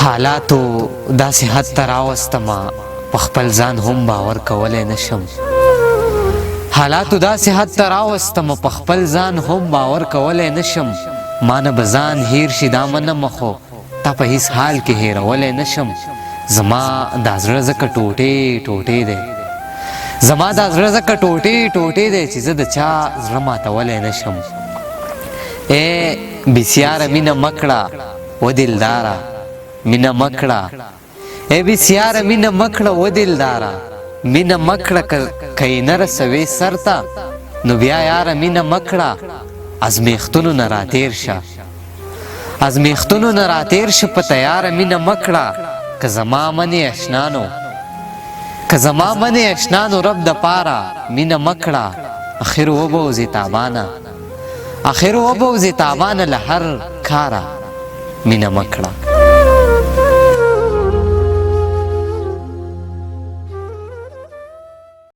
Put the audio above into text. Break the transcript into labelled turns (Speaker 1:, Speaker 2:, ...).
Speaker 1: حالاتو داسې حد ته راوستمه په خپل ځان هم باور کولی نشم. حالاتو داسې حد ته راوستمه په خپل ځان هم باور کولی نشم. ما نه به ځان هیر شي دا منمه خو تا په هیڅ حال کې هیرولی نشم. زما دا زړه ځکه ټوټې ټوټې دی، زما دا زړه ځکه ټوټې ټوټې دی چې زه د چا زړه ماتولی نشم. ای بسیاره مینه مه کړه و دلداره، مینه مه کړه ای بسیاره مینه مه کړه و دلداره، مینه مه کړه که یې نه رسوې سر ته نو بیا یاره مینه مه کړه. ازمیښتونو نه راتېر شه، ازمیښتونو نه راتېر شه په تیاره مینه مه کړه. که زما منې اشنانو، که زما منې اشنانو رب دپاره مینه مه کړه. اخر وبوځې تابانه، اخر وبوځې تابانه له هر کاره مینه مه کړه.